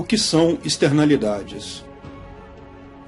O que são externalidades?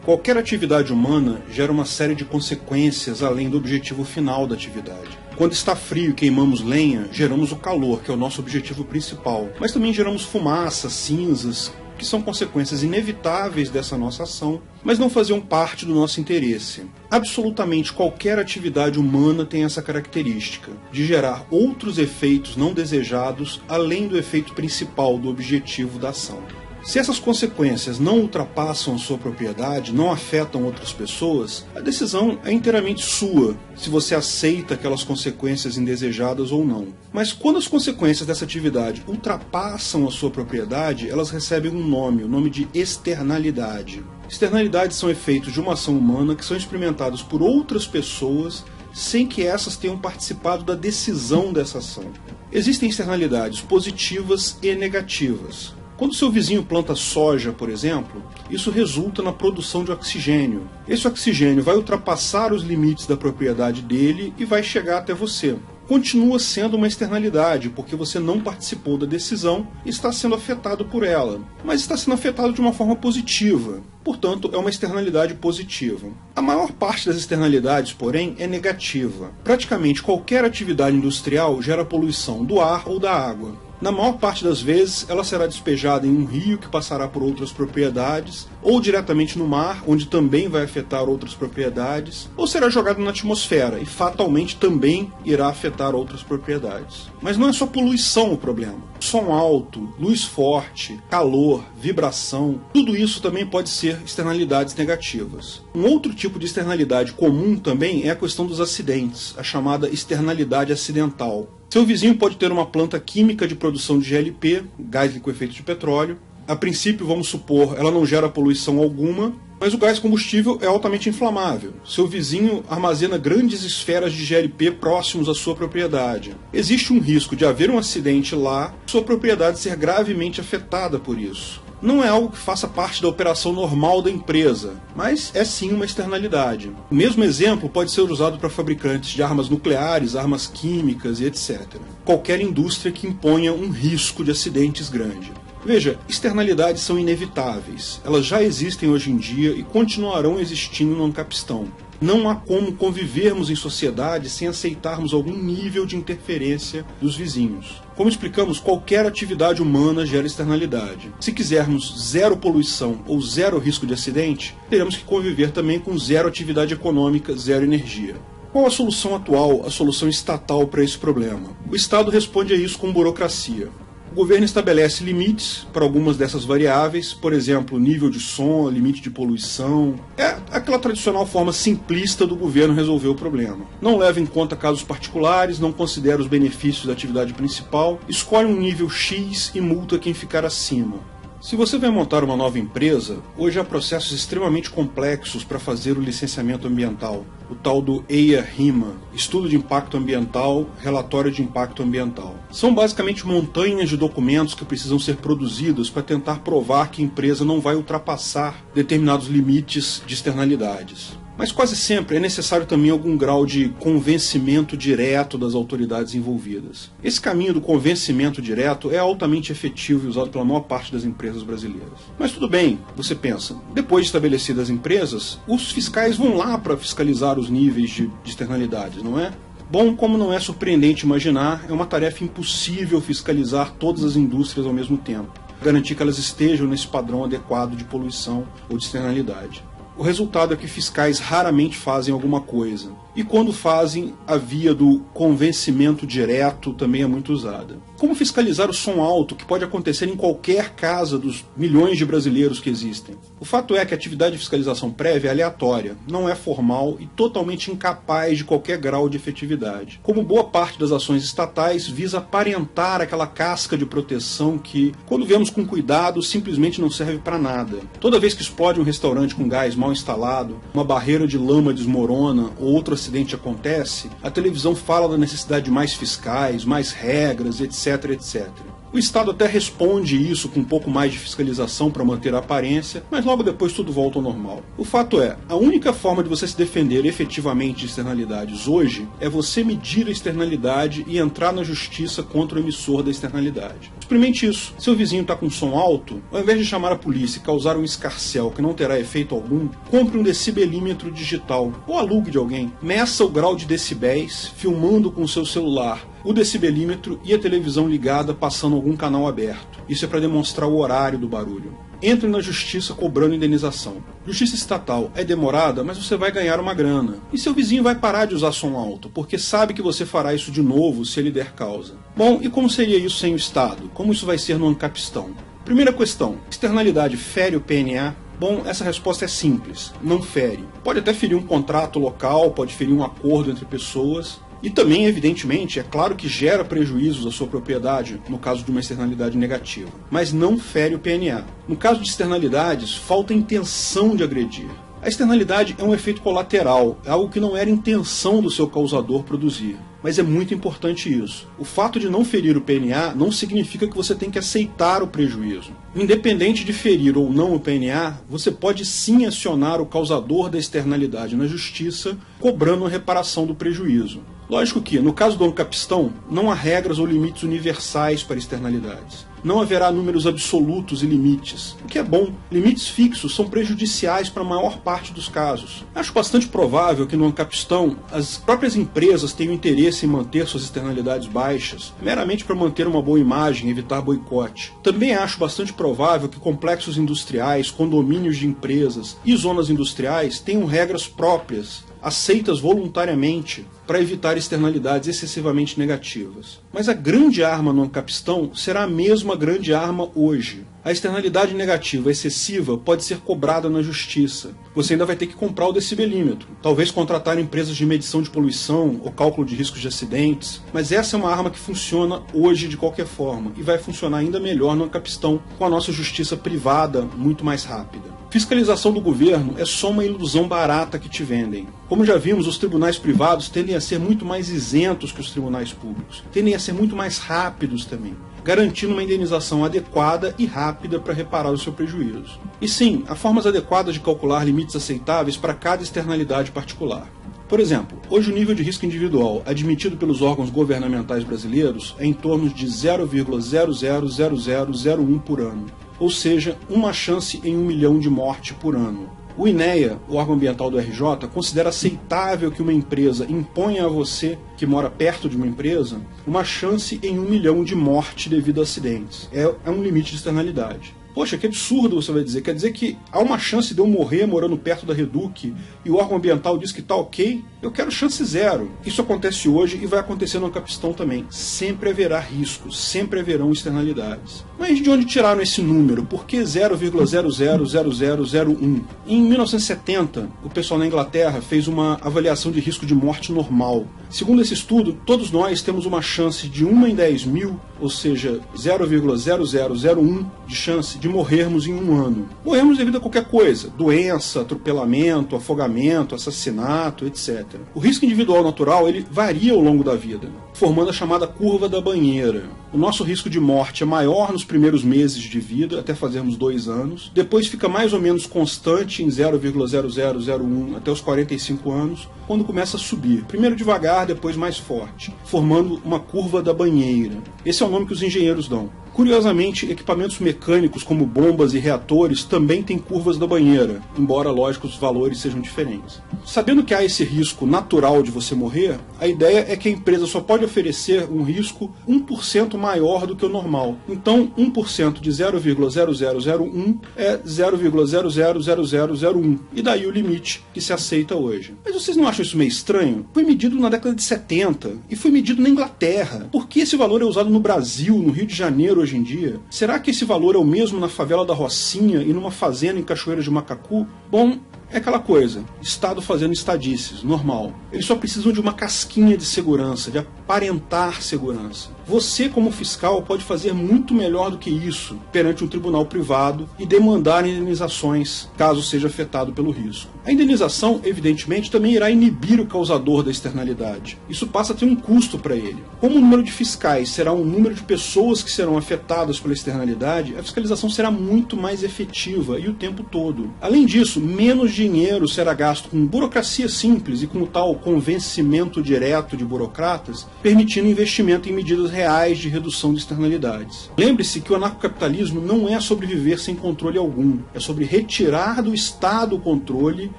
Qualquer atividade humana gera uma série de consequências além do objetivo final da atividade. Quando está frio e queimamos lenha, geramos o calor, que é o nosso objetivo principal. Mas também geramos fumaça, cinzas, que são consequências inevitáveis dessa nossa ação, mas não faziam parte do nosso interesse. Absolutamente qualquer atividade humana tem essa característica, de gerar outros efeitos não desejados, além do efeito principal do objetivo da ação. Se essas consequências não ultrapassam a sua propriedade, não afetam outras pessoas, a decisão é inteiramente sua, se você aceita aquelas consequências indesejadas ou não. Mas quando as consequências dessa atividade ultrapassam a sua propriedade, elas recebem um nome, o nome de externalidade. Externalidades são efeitos de uma ação humana que são experimentados por outras pessoas sem que essas tenham participado da decisão dessa ação. Existem externalidades positivas e negativas. Quando seu vizinho planta soja, por exemplo, isso resulta na produção de oxigênio. Esse oxigênio vai ultrapassar os limites da propriedade dele e vai chegar até você. Continua sendo uma externalidade, porque você não participou da decisão e está sendo afetado por ela. Mas está sendo afetado de uma forma positiva. Portanto, é uma externalidade positiva. A maior parte das externalidades, porém, é negativa. Praticamente qualquer atividade industrial gera poluição do ar ou da água. Na maior parte das vezes, ela será despejada em um rio que passará por outras propriedades, ou diretamente no mar, onde também vai afetar outras propriedades, ou será jogada na atmosfera e fatalmente também irá afetar outras propriedades. Mas não é só poluição o problema. Som alto, luz forte, calor, vibração, tudo isso também pode ser externalidades negativas. Um outro tipo de externalidade comum também é a questão dos acidentes, a chamada externalidade acidental. Seu vizinho pode ter uma planta química de produção de GLP, gás liquefeito de petróleo. A princípio, vamos supor, ela não gera poluição alguma, mas o gás combustível é altamente inflamável. Seu vizinho armazena grandes esferas de GLP próximos à sua propriedade. Existe um risco de haver um acidente lá, sua propriedade ser gravemente afetada por isso. Não é algo que faça parte da operação normal da empresa, mas é sim uma externalidade. O mesmo exemplo pode ser usado para fabricantes de armas nucleares, armas químicas e etc. Qualquer indústria que imponha um risco de acidentes grande. Veja, externalidades são inevitáveis. Elas já existem hoje em dia e continuarão existindo no Ancapistão. Não há como convivermos em sociedade sem aceitarmos algum nível de interferência dos vizinhos. Como explicamos, qualquer atividade humana gera externalidade. Se quisermos zero poluição ou zero risco de acidente, teremos que conviver também com zero atividade econômica, zero energia. Qual a solução atual, a solução estatal para esse problema? O Estado responde a isso com burocracia. O governo estabelece limites para algumas dessas variáveis, por exemplo, nível de som, limite de poluição. É aquela tradicional forma simplista do governo resolver o problema. Não leva em conta casos particulares, não considera os benefícios da atividade principal, escolhe um nível X e multa quem ficar acima. Se você vai montar uma nova empresa, hoje há processos extremamente complexos para fazer o licenciamento ambiental, o tal do EIA-RIMA, Estudo de Impacto Ambiental, Relatório de Impacto Ambiental. São basicamente montanhas de documentos que precisam ser produzidos para tentar provar que a empresa não vai ultrapassar determinados limites de externalidades. Mas quase sempre é necessário também algum grau de convencimento direto das autoridades envolvidas. Esse caminho do convencimento direto é altamente efetivo e usado pela maior parte das empresas brasileiras. Mas tudo bem, você pensa, depois de estabelecidas as empresas, os fiscais vão lá para fiscalizar os níveis de externalidades, não é? Bom, como não é surpreendente imaginar, é uma tarefa impossível fiscalizar todas as indústrias ao mesmo tempo, garantir que elas estejam nesse padrão adequado de poluição ou de externalidade. O resultado é que fiscais raramente fazem alguma coisa. E quando fazem, a via do convencimento direto também é muito usada. Como fiscalizar o som alto, que pode acontecer em qualquer casa dos milhões de brasileiros que existem? O fato é que a atividade de fiscalização prévia é aleatória, não é formal e totalmente incapaz de qualquer grau de efetividade. Como boa parte das ações estatais, visa aparentar aquela casca de proteção que, quando vemos com cuidado, simplesmente não serve para nada. Toda vez que explode um restaurante com gás mal instalado, uma barreira de lama desmorona ou outro acidente acontece, a televisão fala da necessidade de mais fiscais, mais regras, etc, etc. O Estado até responde isso com um pouco mais de fiscalização para manter a aparência, mas logo depois tudo volta ao normal. O fato é, a única forma de você se defender efetivamente de externalidades hoje é você medir a externalidade e entrar na justiça contra o emissor da externalidade. Experimente isso. Seu vizinho está com som alto, ao invés de chamar a polícia e causar um escarcéu que não terá efeito algum, compre um decibelímetro digital ou alugue de alguém. Meça o grau de decibéis filmando com o seu celular o decibelímetro e a televisão ligada passando algum canal aberto. Isso é para demonstrar o horário do barulho. Entre na justiça cobrando indenização. Justiça estatal é demorada, mas você vai ganhar uma grana. E seu vizinho vai parar de usar som alto, porque sabe que você fará isso de novo se ele der causa. Bom, e como seria isso sem o Estado? Como isso vai ser no Ancapistão? Primeira questão, externalidade fere o PNA? Bom, essa resposta é simples, não fere. Pode até ferir um contrato local, pode ferir um acordo entre pessoas. E também, evidentemente, é claro que gera prejuízos à sua propriedade, no caso de uma externalidade negativa, mas não fere o PNA. No caso de externalidades, falta intenção de agredir. A externalidade é um efeito colateral, é algo que não era intenção do seu causador produzir. Mas é muito importante isso. O fato de não ferir o PNA não significa que você tem que aceitar o prejuízo. Independente de ferir ou não o PNA, você pode sim acionar o causador da externalidade na justiça, cobrando a reparação do prejuízo. Lógico que, no caso do Ancapistão, não há regras ou limites universais para externalidades. Não haverá números absolutos e limites, o que é bom. Limites fixos são prejudiciais para a maior parte dos casos. Acho bastante provável que no Ancapistão as próprias empresas tenham interesse em manter suas externalidades baixas, meramente para manter uma boa imagem e evitar boicote. Também acho bastante provável que complexos industriais, condomínios de empresas e zonas industriais tenham regras próprias, aceitas voluntariamente, para evitar externalidades excessivamente negativas. Mas a grande arma no Ancapistão será a mesma grande arma hoje. A externalidade negativa excessiva pode ser cobrada na justiça. Você ainda vai ter que comprar o decibelímetro, talvez contratar empresas de medição de poluição ou cálculo de riscos de acidentes, mas essa é uma arma que funciona hoje de qualquer forma e vai funcionar ainda melhor no Ancapistão com a nossa justiça privada muito mais rápida. Fiscalização do governo é só uma ilusão barata que te vendem. Como já vimos, os tribunais privados tendem a ser muito mais isentos que os tribunais públicos, tendem a ser muito mais rápidos também, garantindo uma indenização adequada e rápida para reparar o seu prejuízo. E sim, há formas adequadas de calcular limites aceitáveis para cada externalidade particular. Por exemplo, hoje o nível de risco individual admitido pelos órgãos governamentais brasileiros é em torno de 0,000001 por ano, ou seja, uma chance em 1 milhão de mortes por ano. O INEA, o órgão ambiental do RJ, considera aceitável que uma empresa imponha a você, que mora perto de uma empresa, uma chance em 1 milhão de mortes devido a acidentes. É um limite de externalidade. Poxa, que absurdo, você vai dizer. Quer dizer que há uma chance de eu morrer morando perto da Reduc e o órgão ambiental diz que está ok? Eu quero chance zero. Isso acontece hoje e vai acontecer no Ancapistão também. Sempre haverá riscos, sempre haverão externalidades. Mas de onde tiraram esse número? Por que 0,000001? Em 1970, o pessoal na Inglaterra fez uma avaliação de risco de morte normal. Segundo esse estudo, todos nós temos uma chance de 1 em 10 mil, ou seja, 0,0001 de chance de morrermos em um ano. Morremos devido a qualquer coisa, doença, atropelamento, afogamento, assassinato, etc. O risco individual natural ele varia ao longo da vida, formando a chamada curva da banheira. O nosso risco de morte é maior nos primeiros meses de vida, até fazermos 2 anos. Depois fica mais ou menos constante em 0,0001 até os 45 anos, quando começa a subir. Primeiro devagar, depois mais forte, formando uma curva da banheira. Esse é o nome que os engenheiros dão. Curiosamente, equipamentos mecânicos como bombas e reatores também têm curvas da banheira, embora, lógico, os valores sejam diferentes. Sabendo que há esse risco natural de você morrer, a ideia é que a empresa só pode oferecer um risco 1% maior do que o normal. Então, 1% de 0,0001 é 0,000001, e daí o limite que se aceita hoje. Mas vocês não acham isso meio estranho? Foi medido na década de 70 e foi medido na Inglaterra. Por que esse valor é usado no Brasil, no Rio de Janeiro, hoje em dia? Será que esse valor é o mesmo na favela da Rocinha e numa fazenda em Cachoeira de Macacu? Bom, é aquela coisa, Estado fazendo estadices, normal. Eles só precisam de uma casquinha de segurança, de aparentar segurança. Você, como fiscal, pode fazer muito melhor do que isso perante um tribunal privado e demandar indenizações, caso seja afetado pelo risco. A indenização, evidentemente, também irá inibir o causador da externalidade. Isso passa a ter um custo para ele. Como o número de fiscais será um número de pessoas que serão afetadas pela externalidade, a fiscalização será muito mais efetiva e o tempo todo. Além disso, menos dinheiro será gasto com burocracia simples e com o tal convencimento direto de burocratas, permitindo investimento em medidas reais de redução de externalidades. Lembre-se que o anarcocapitalismo não é sobre viver sem controle algum, é sobre retirar do Estado o controle,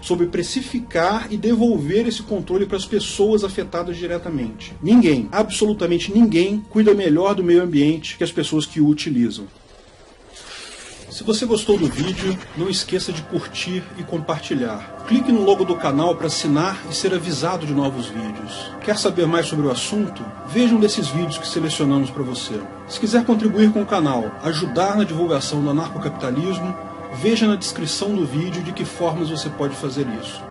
sobre precificar e devolver esse controle para as pessoas afetadas diretamente. Ninguém, absolutamente ninguém, cuida melhor do meio ambiente que as pessoas que o utilizam. Se você gostou do vídeo, não esqueça de curtir e compartilhar. Clique no logo do canal para assinar e ser avisado de novos vídeos. Quer saber mais sobre o assunto? Veja um desses vídeos que selecionamos para você. Se quiser contribuir com o canal, ajudar na divulgação do anarcocapitalismo, veja na descrição do vídeo de que formas você pode fazer isso.